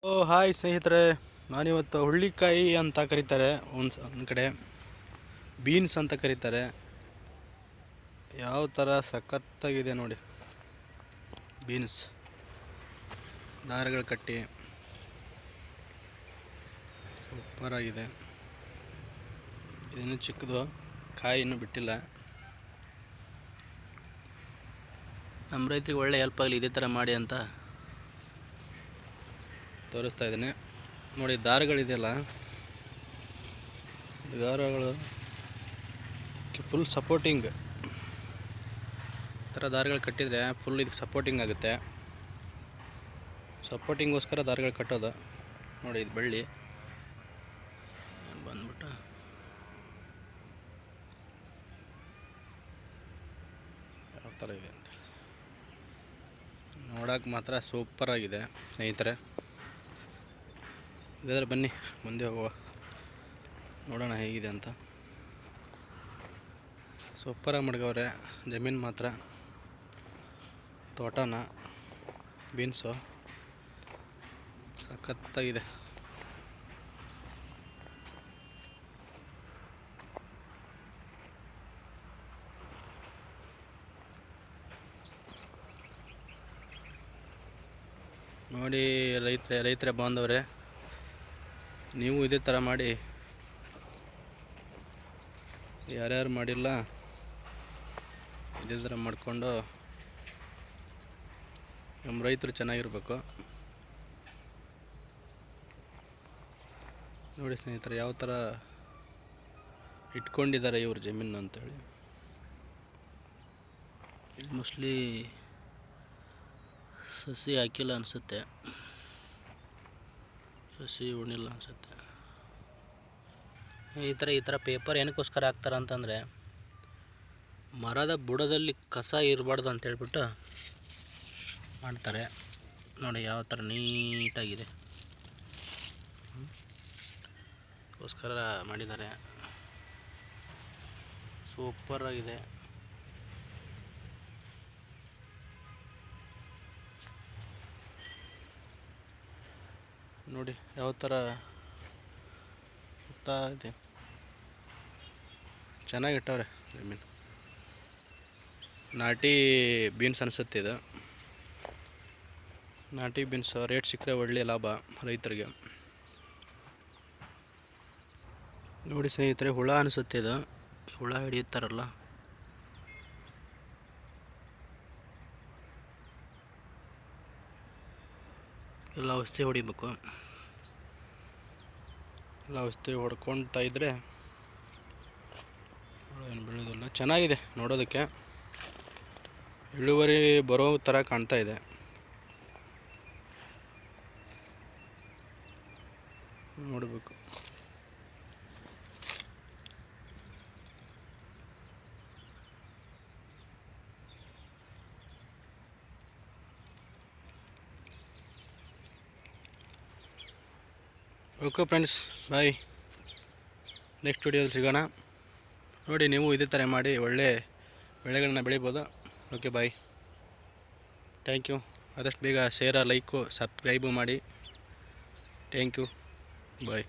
Hi ಸ್ನೇಹಿತರೆ, ನಾನಿವತ್ತು ಹುಳ್ಳಿಕಾಯಿ ಅಂತ ಕರೀತಾರೆ, ಒಂದು ಕಡೆ ಬೀನ್ಸ್ ಅಂತ ಕರೀತಾರೆ. ಯಾವ ಥರ ಸಖತ್ತಾಗಿದೆ ನೋಡಿ. ಬೀನ್ಸ್ ದಾರಗಳು ಕಟ್ಟಿ ಸೂಪರಾಗಿದೆ. ಇದಿನ್ನೂ ಚಿಕ್ಕದು, ಕಾಯಿ ಇನ್ನೂ ಬಿಟ್ಟಿಲ್ಲ. ನಮ್ಮ ರೈತರಿಗೆ ಒಳ್ಳೆ ಹೆಲ್ಪ್ ಆಗಲಿ ಇದೇ ಥರ ಮಾಡಿ ಅಂತ ತೋರಿಸ್ತಾ ಇದ್ದೀನಿ ನೋಡಿ. ದಾರಗಳಿದೆಯಲ್ಲ, ದಾರಗಳು ಫುಲ್ ಸಪೋರ್ಟಿಂಗ್. ಈ ಥರ ದಾರಗಳು ಕಟ್ಟಿದರೆ ಫುಲ್ ಇದಕ್ಕೆ ಸಪೋರ್ಟಿಂಗ್ ಆಗುತ್ತೆ. ಸಪೋರ್ಟಿಂಗೋಸ್ಕರ ದಾರಗಳು ಕಟ್ಟೋದು ನೋಡಿ. ಇದು ಬಳ್ಳಿ ಬಂದ್ಬಿಟ್ಟು ಯಾವ ಥರ ಇದೆ ಅಂತ ನೋಡೋಕೆ ಮಾತ್ರ ಸೂಪರಾಗಿದೆ ಸ್ನೇಹಿತರೆ. ಇದಾದರೆ ಬನ್ನಿ ಮುಂದೆ ಹೋಗುವ, ನೋಡೋಣ ಹೇಗಿದೆ ಅಂತ. ಸೂಪರಾಗಿ ಮಡ್ಗವ್ರೆ ಜಮೀನು ಮಾತ್ರ. ತೋಟನ ಬೀನ್ಸು ಸಖತ್ತಾಗಿದೆ. ನೋಡಿ ರೈತರೇ ಬಾಂಧವರೇ, ನೀವು ಇದೇ ಥರ ಮಾಡಿ. ಯಾರ್ಯಾರು ಮಾಡಿಲ್ಲ ಇದೇ ಥರ ಮಾಡಿಕೊಂಡು ನಮ್ಮ ರೈತರು ಚೆನ್ನಾಗಿರ್ಬೇಕು. ನೋಡಿ ಸ್ನೇಹಿತರೆ, ಯಾವ ಥರ ಇಟ್ಕೊಂಡಿದ್ದಾರೆ ಇವ್ರ ಜಮೀನು ಅಂತೇಳಿ. ಇದು ಮೋಸ್ಟ್ಲಿ ಸಸಿ ಹಾಕಿಲ್ಲ ಅನಿಸುತ್ತೆ, ಸಸಿ ಉಣಿಲ್ಲ ಅನಿಸುತ್ತೆ. ಈ ಥರ ಪೇಪರ್ ಏನಕ್ಕೋಸ್ಕರ ಹಾಕ್ತಾರೆ ಅಂತಂದರೆ, ಮರದ ಬುಡದಲ್ಲಿ ಕಸ ಇರಬಾರ್ದು ಅಂತೇಳ್ಬಿಟ್ಟು ಮಾಡ್ತಾರೆ. ನೋಡಿ ಯಾವ ಥರ ನೀಟಾಗಿದೆ ಗೋಸ್ಕರ ಮಾಡಿದ್ದಾರೆ. ಸೂಪರಾಗಿದೆ ನೋಡಿ. ಯಾವ ಥರ ಇದೆ, ಚೆನ್ನಾಗಿಟ್ಟವ್ರೆ ಜಮೀನು. ನಾಟಿ ಬೀನ್ಸ್ ಅನಿಸುತ್ತೆ ಇದು. ನಾಟಿ ಬೀನ್ಸ್ ರೇಟ್ ಸಿಕ್ಕರೆ ಒಳ್ಳೆಯ ಲಾಭ ರೈತರಿಗೆ. ನೋಡಿ ಸ್ನೇಹಿತರೆ, ಹುಳ ಅನಿಸುತ್ತೆ ಇದು. ಹುಳ ಹಿಡಿಯುತ್ತಾರಲ್ಲ, ಎಲ್ಲ ಔಷಧಿ ಹೊಡಿಬೇಕು. ಎಲ್ಲ ಔಷಧಿ ಹೊಡ್ಕೊಳ್ತಾ ಇದ್ದರೆ ಏನು ಬೆಳೆಯೋದಿಲ್ಲ. ಚೆನ್ನಾಗಿದೆ ನೋಡೋದಕ್ಕೆ, ಇಳುವರಿ ಬರೋ ಥರ ಕಾಣ್ತಾ ಇದೆ. ನೋಡಬೇಕು. ಓಕೆ ಫ್ರೆಂಡ್ಸ್, ಬಾಯ್. ನೆಕ್ಸ್ಟ್ ವಿಡಿಯೋದಲ್ಲಿ ಸಿಗೋಣ. ನೋಡಿ, ನೀವು ಇದೇ ಥರ ಮಾಡಿ ಒಳ್ಳೆ ಬೆಳೆಗಳನ್ನ ಬೆಳಿಬೋದು. Okay bye, thank you. ಆದಷ್ಟು ಬೇಗ ಶೇರ, ಲೈಕು, ಸಬ್ಸ್ಕ್ರೈಬು ಮಾಡಿ. Thank you, bye.